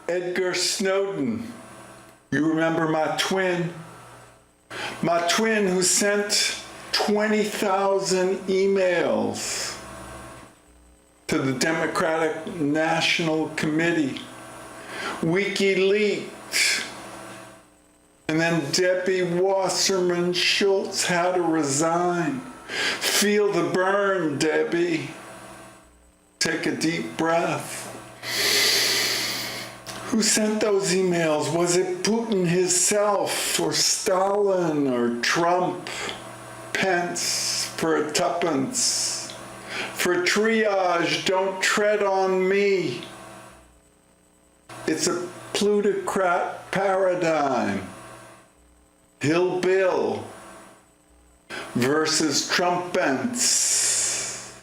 Edgar Snowden. You remember my twin? My twin who sent 20,000 emails to the Democratic National Committee. WikiLeaks. And then Debbie Wasserman Schultz had to resign. Feel the burn, Debbie. Take a deep breath. Who sent those emails? Was it Putin himself, or Stalin, or Trump? Pence for a tuppence. For triage, don't tread on me. It's a plutocrat paradigm. Hill Bill versus Trumpence.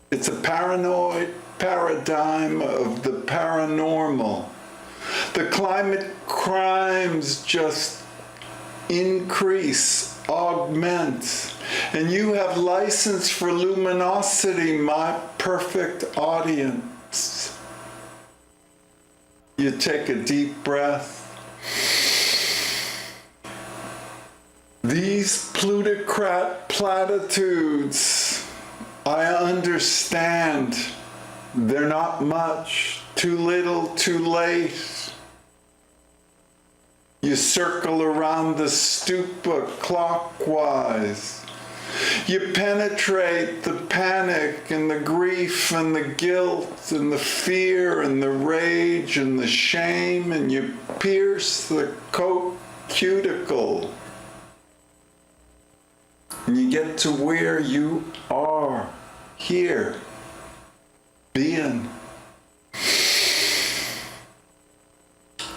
It's a paranoid paradigm of the paranormal. The climate crimes just increase, augment, and you have license for luminosity, my perfect audience. You take a deep breath. These plutocrat platitudes, I understand. They're not much, too little, too late. You circle around the stupa clockwise. You penetrate the panic and the grief and the guilt and the fear and the rage and the shame, and you pierce the coat cuticle. And you get to where you are, here. Being.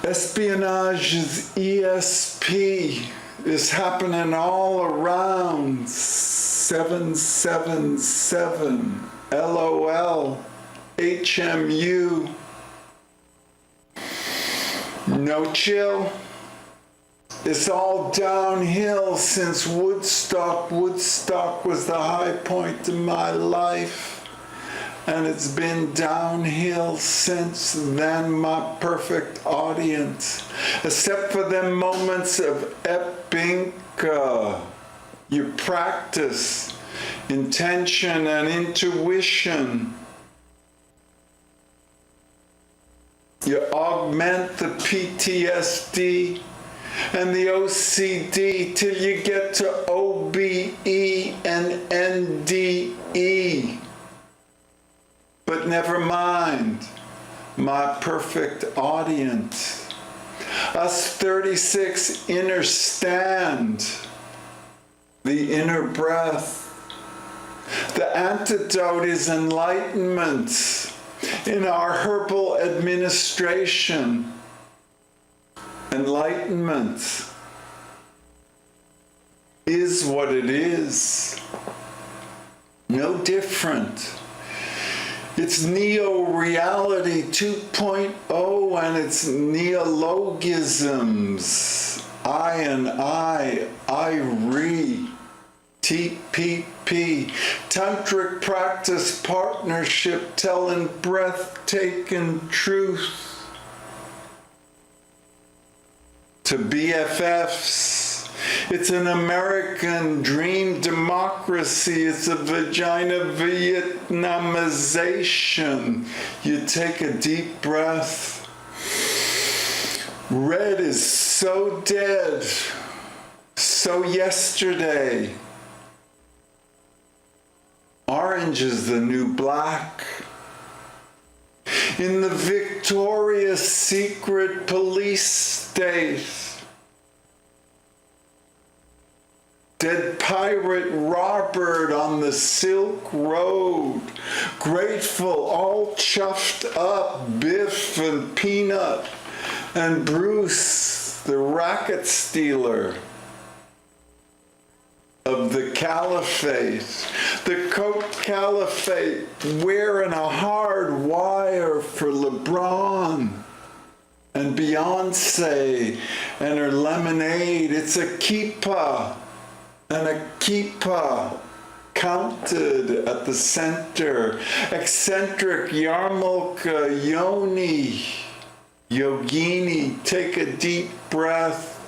Espionage's ESP is happening all around. 777 LOL HMU. No chill. It's all downhill since Woodstock. Woodstock was the high point of my life. And it's been downhill since then, my perfect audience. Except for them moments of epinka. You practice intention and intuition. You augment the PTSD and the OCD till you get to OBE and NDE. But never mind, my perfect audience. Us 36 understand the inner breath. The antidote is enlightenment in our herbal administration. Enlightenment is what it is. No different. It's neo-reality 2.0 and it's neologisms. I and I re, TPP, tantric practice partnership telling breathtaking truth to BFFs. It's an American dream democracy. It's a vagina Vietnamization. You take a deep breath. Red is so dead, so yesterday. Orange is the new black. In the Victoria's Secret police state, dead pirate Robert on the Silk Road, grateful, all chuffed up, Biff and Peanut, and Bruce, the racket stealer of the caliphate, the Coke caliphate, wearing a hard wire for LeBron and Beyonce and her lemonade. It's a kippah and a kippah counted at the center. Eccentric Yarmulke Yoni. Yogini, take a deep breath.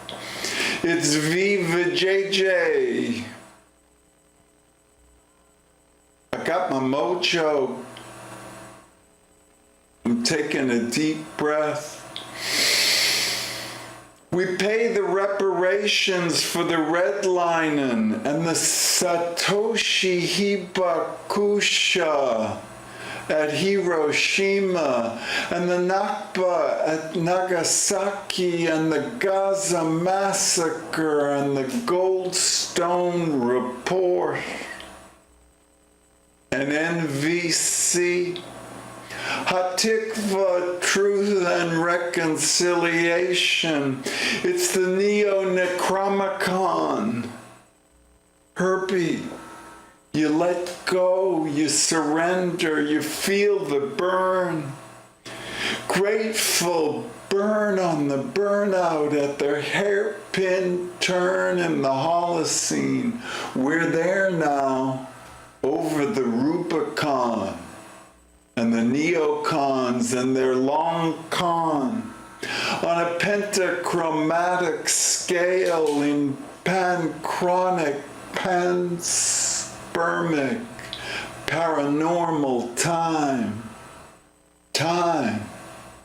It's Viva JJ. I got my mojo. I'm taking a deep breath. We pay the reparations for the redlinen and the Satoshi Hibakusha at Hiroshima and the Nakba at Nagasaki and the Gaza massacre and the Goldstone report and NVC. Hatikva, truth and reconciliation. It's the Neo-Necronomicon. Herbie, you let go, you surrender, you feel the burn. Grateful, burn on the burnout at their hairpin turn in the Holocene. We're there now, over the Rubicon. And the neocons and their long con on a pentachromatic scale in panchronic, panspermic, paranormal time. Time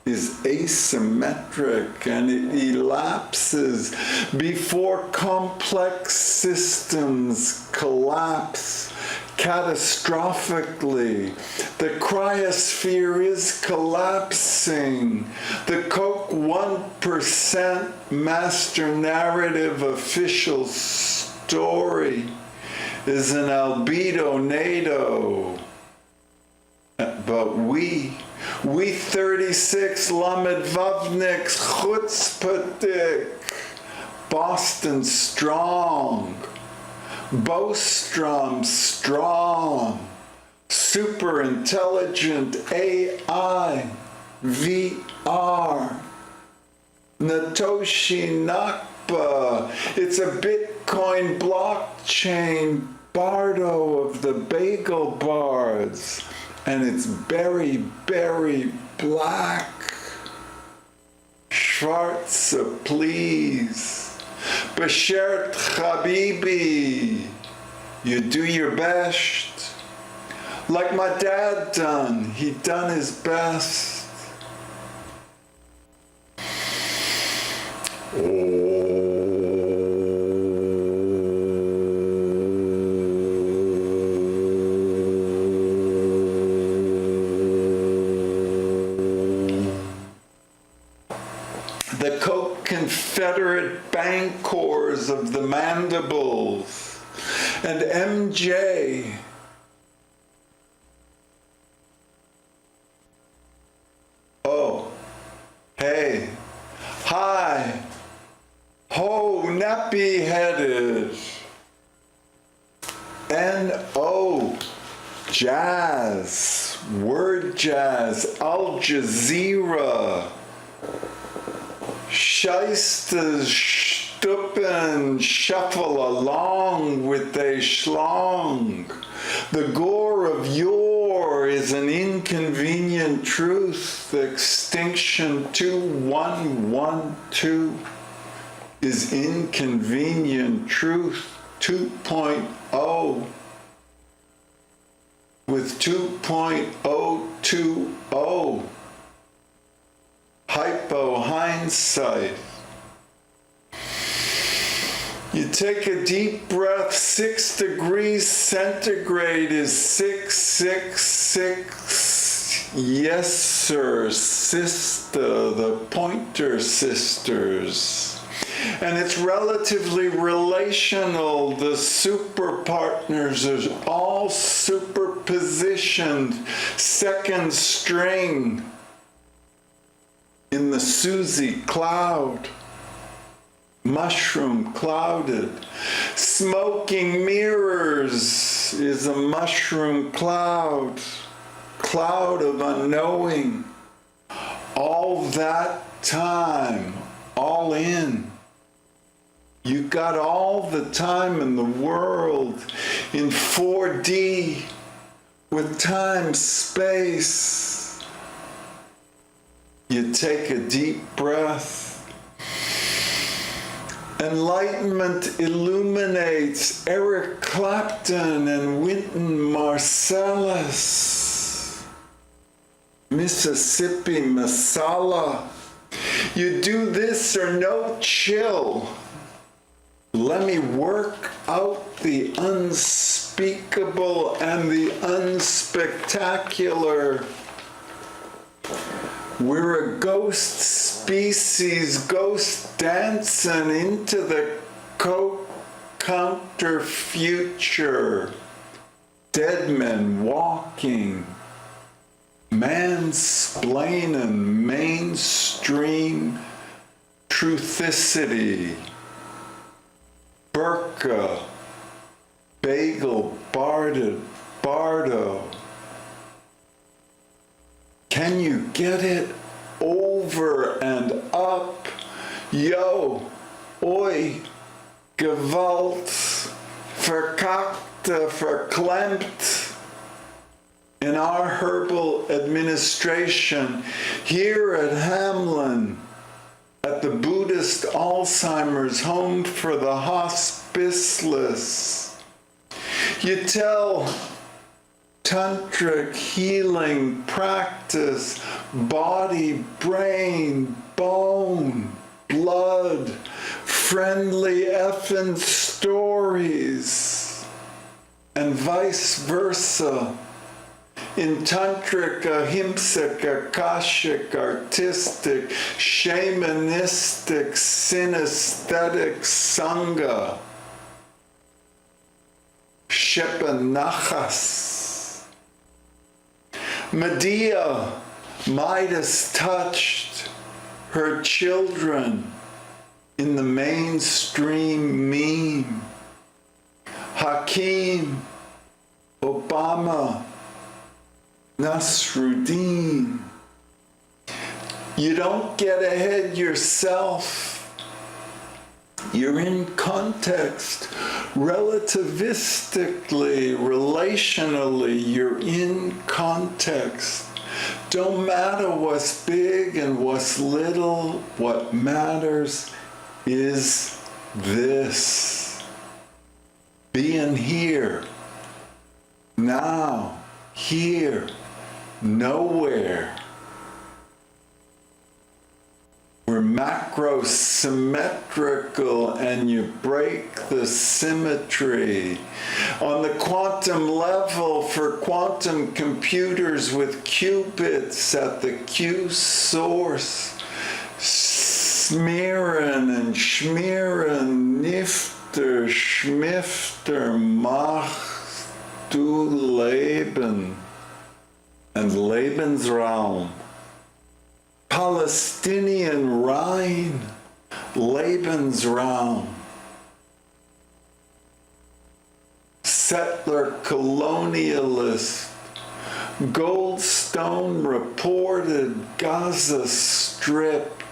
is asymmetric and it elapses before complex systems collapse catastrophically. The cryosphere is collapsing. The Coke 1% master narrative official story is an albedo NATO. But we 36 Lamed Vavniks chutzpahdik, Boston strong, Bostrom strong, super intelligent AI, VR, Natoshi Nakba, it's a Bitcoin blockchain, Bardo of the bagel bars, and it's berry, berry black. Schwarze, please. Beshert Habibi, you do your best. Like my dad done, he done his best. The Coke Confederate Bancors of the mandibles and MJ. Oh, hey, hi, ho, nappy-headed. N-O, jazz, word jazz, Al Jazeera. Scheistes stuppen, shuffle along with a schlong. The gore of yore is an inconvenient truth. Extinction 2112 is inconvenient truth 2.0 with 2.020. Hypo hindsight. You take a deep breath, 6 degrees centigrade is 666. Yes, sir, sister, the Pointer Sisters. And it's relatively relational. The super partners are all superpositioned, second string. In the Susie cloud, mushroom clouded. Smoking mirrors is a mushroom cloud, cloud of unknowing. All that time, all in. You got all the time in the world. in 4D with time, space. You take a deep breath. Enlightenment illuminates Eric Clapton and Wynton Marsalis. Mississippi Masala. You do this or no chill. Let me work out the unspeakable and the unspectacular. We're a ghost species, ghost dancing into the counter future. Dead men walking, mansplaining mainstream truthicity. Burqa, bagel, bardo. Can you get it over and up? Yo, oi, gewalt, verkackte, verklempt. In our herbal administration here at Hamlin, at the Buddhist Alzheimer's home for the hospiceless, you tell tantric healing practice, body, brain, bone, blood, friendly effing stories, and vice versa. In tantric, ahimsic, akashic, artistic, shamanistic, synesthetic sangha, shepanachas. Medea, Midas touched her children in the mainstream meme. Hakeem, Obama, Nasruddin. You don't get ahead yourself. You're in context. Relativistically, relationally, you're in context. Don't matter what's big and what's little. What matters is this. Being here, now, here, nowhere. We're macro-symmetrical and you break the symmetry. On the quantum level, for quantum computers with qubits at the Q source, smearing and schmearing, nifter, schmifter, mach, du Leben, and Lebensraum. Palestinian Rhine, Lebensraum. Settler colonialist, Goldstone reported Gaza stripped.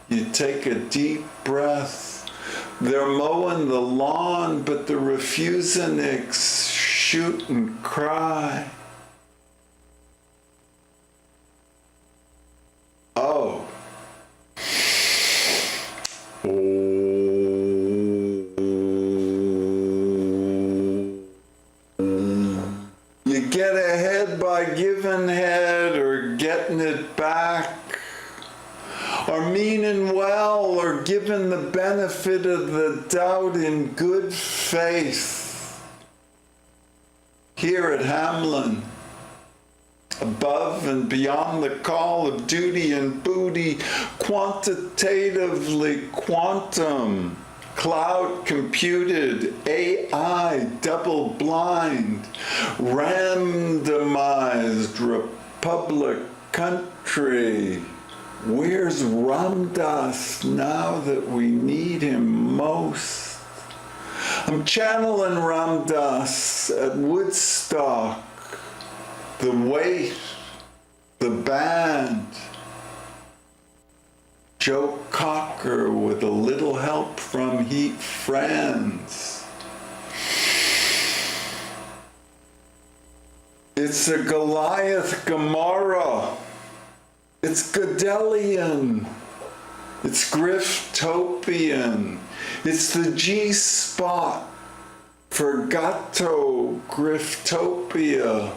You take a deep breath. They're mowing the lawn, but the refuseniks shoot and cry. Oh. You get ahead by giving head or getting it back, or meaning well, or giving the benefit of the doubt in good faith. Here at Hamlin, above and beyond the call of duty and booty, quantitatively quantum, cloud computed, AI, double blind, randomized republic country. Where's Ramdas now that we need him most? I'm channeling Ramdas at Woodstock. The weight, the band, Joe Cocker with a little help from Heat Friends. It's a Goliath Gomorrah. It's Godelian. It's Griftopian. It's the G-spot for Gato Griftopia.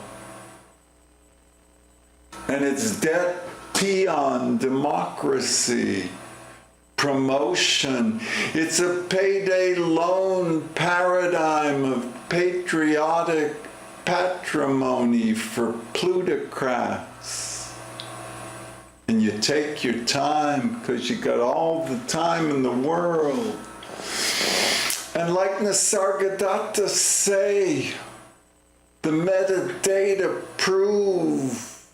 And it's debt peon democracy. Promotion. It's a payday loan paradigm of patriotic patrimony for plutocrats. And you take your time because you got all the time in the world. And like Nisargadatta say, the metadata prove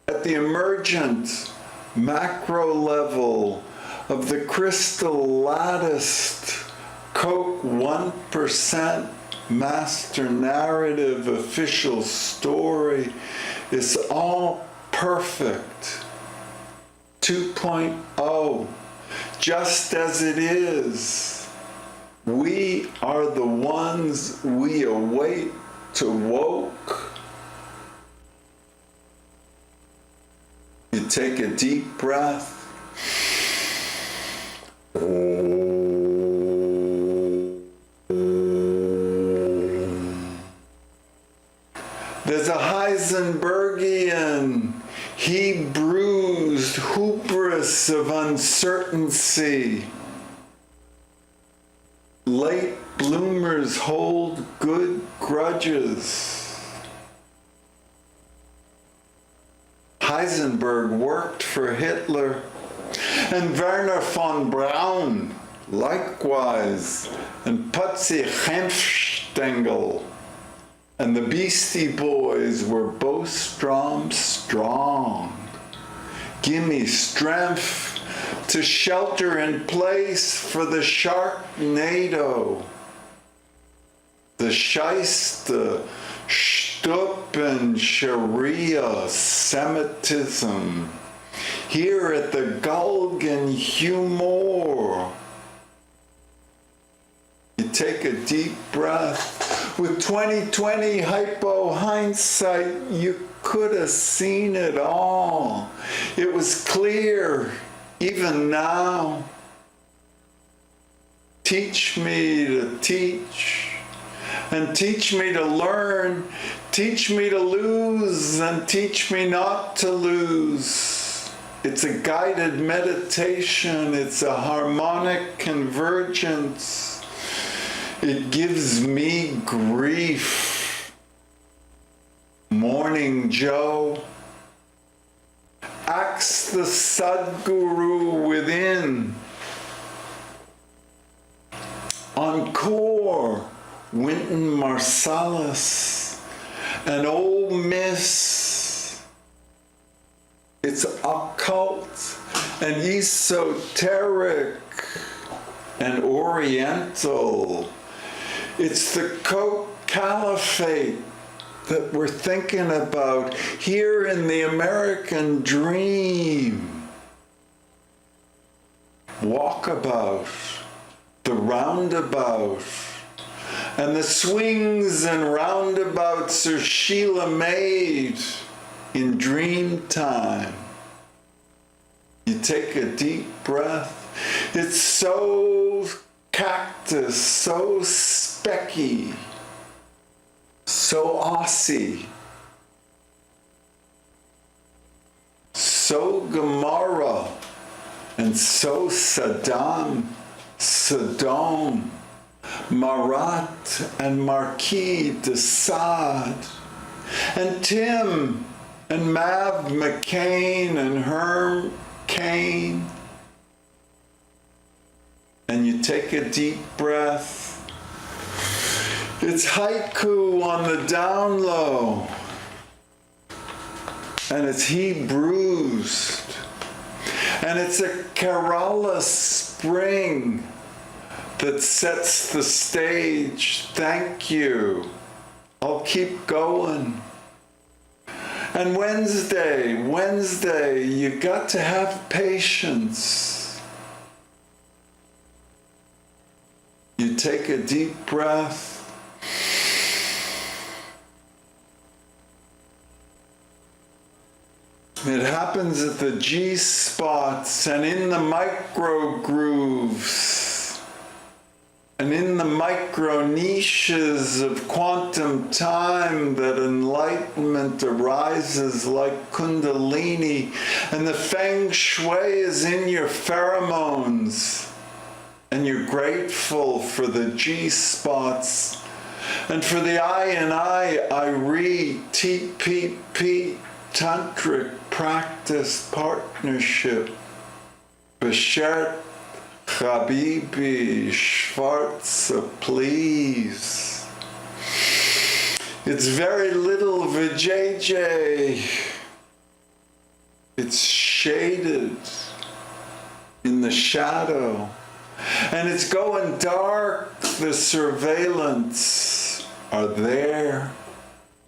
at the emergent macro level of the crystal latticed Coke 1% master narrative official story is all perfect. 2.0, just as it is. We are the ones we await to woke. You take a deep breath. There's a Heisenbergian, he bruised hubris of uncertainty. Late bloomers hold good grudges. Heisenberg worked for Hitler, and Werner von Braun likewise, and Putzi Hempstengel. And the Beastie Boys were Bostrom strong. Gimme strength to shelter in place for the Sharknado. The Scheiste, Stupp and Sharia Semitism. Here at the Gulgen Humor. You take a deep breath. With 2020 hypo hindsight, you could have seen it all. It was clear, even now. Teach me to teach, and teach me to learn. Teach me to lose, and teach me not to lose. It's a guided meditation. It's a harmonic convergence. It gives me grief. Morning Joe. Ask the Sadguru within. Encore, Wynton Marsalis, and Ole Miss. It's occult and esoteric and oriental. It's the Coke Caliphate that we're thinking about here in the American dream. Walkabout, the roundabout, and the swings and roundabouts are Sheila made in dream time. You take a deep breath. It's so cactus, so specky, so Aussie, so Gomorrah, and so Saddam, Marat and Marquis de Sade, and Tim and Mav McCain and Herm Cain. And you take a deep breath. It's haiku on the down low. And it's he bruised. And it's a Kerala spring that sets the stage. Thank you. I'll keep going. And Wednesday, you got to have patience. You take a deep breath. It happens at the G spots and in the micro grooves and in the micro niches of quantum time that enlightenment arises like kundalini, and the feng shui is in your pheromones, and you're grateful for the G spots and for the I and I read TPP, Tantric Practice Partnership, Beshert Habibi Schwarze, please. It's very little vajayjay. It's shaded in the shadow. And it's going dark. The surveillance are there,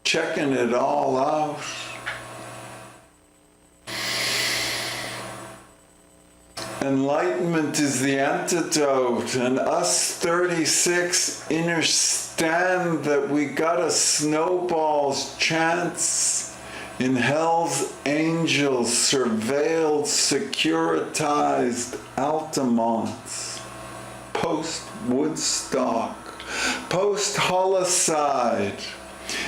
checking it all out. Enlightenment is the antidote, and us 36 understand that we got a snowball's chance in hell's angels, surveilled, securitized Altamonts, post-Woodstock, post-Holocide.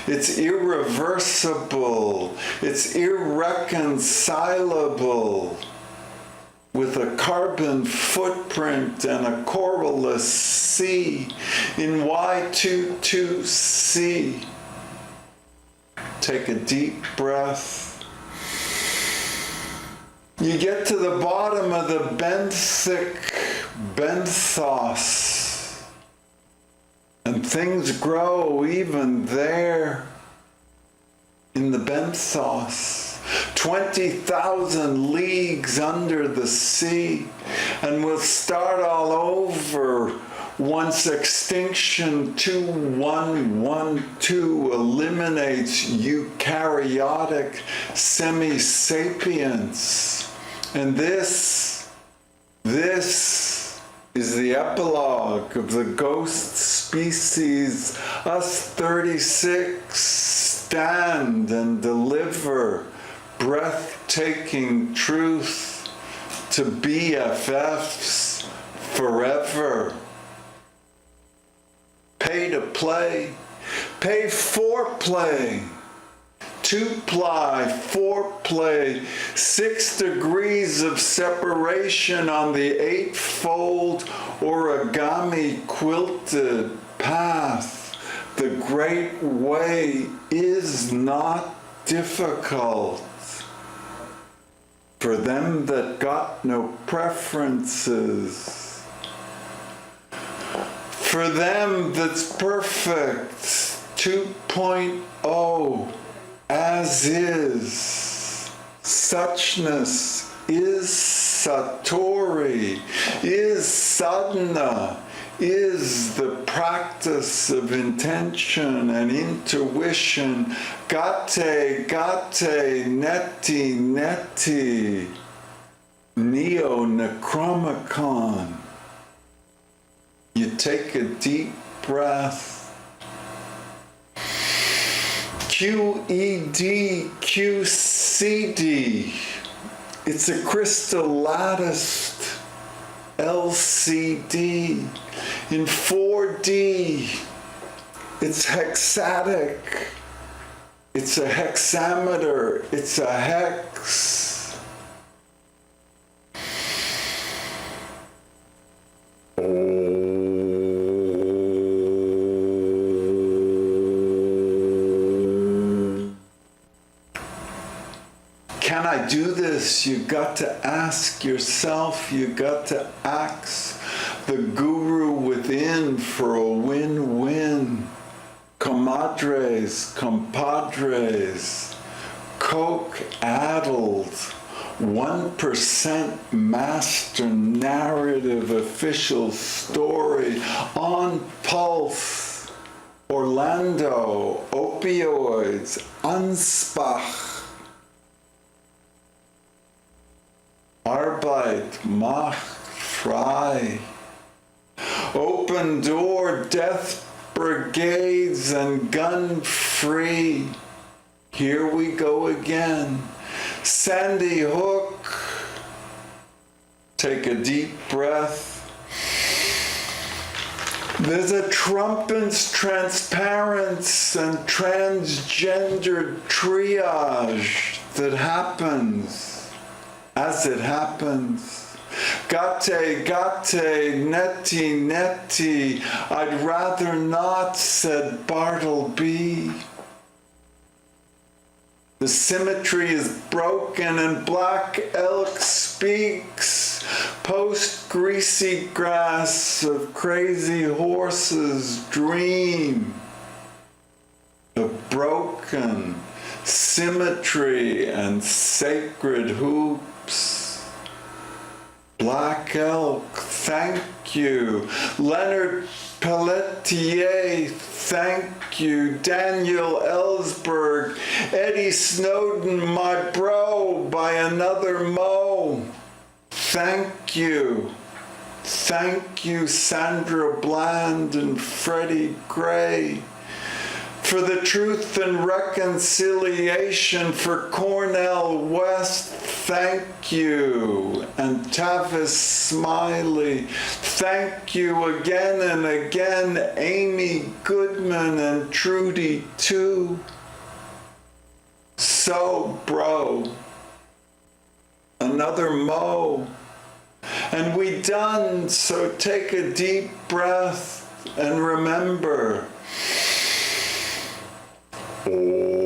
It's irreversible, it's irreconcilable, with a carbon footprint and a correless C in Y22C. Take a deep breath. You get to the bottom of the benthic benthos, and things grow even there in the benthos. 20,000 leagues under the sea, and we'll start all over once extinction 2112 eliminates eukaryotic semi-sapiens. And this is the epilogue of the ghost species. Us 36 stand and deliver breathtaking truth to BFFs forever. Pay to play, pay foreplay, 2-ply, 4-play, 6 degrees of separation on the 8-fold origami quilted path. The great way is not difficult. For them that got no preferences, for them that's perfect, 2.0, as is, suchness is satori, is sadhana, is the practice of intention and intuition. Gate, neti, neti, neo-necromicon. You take a deep breath. QED, QCD. It's a crystal latticed LCD. In 4D, it's hexatic. It's a hexameter. It's a hex. Can I do this? You got to ask yourself. You got to ask the guru within for a win-win. Comadres, compadres, coke-addled, 1% master narrative official story on Pulse, Orlando, opioids, Anspach, Arbeit macht frei. Open door, death brigades and gun free. Here we go again. Sandy Hook. Take a deep breath. There's a trumpet's transparence and transgendered triage that happens as it happens. Gate, netty, netty, I'd rather not, said Bartleby. The symmetry is broken and Black Elk speaks, post-greasy grass of crazy horses dream. The broken symmetry and sacred hoops. Black Elk, thank you. Leonard Pelletier, thank you. Daniel Ellsberg, Eddie Snowden, my bro, by another Mo. Thank you. Thank you, Sandra Bland and Freddie Gray. For the truth and reconciliation, for Cornell West, thank you. And Tavis Smiley, thank you again and again. Amy Goodman and Trudy too. So, bro, another Mo. And we done, so take a deep breath and remember, oh.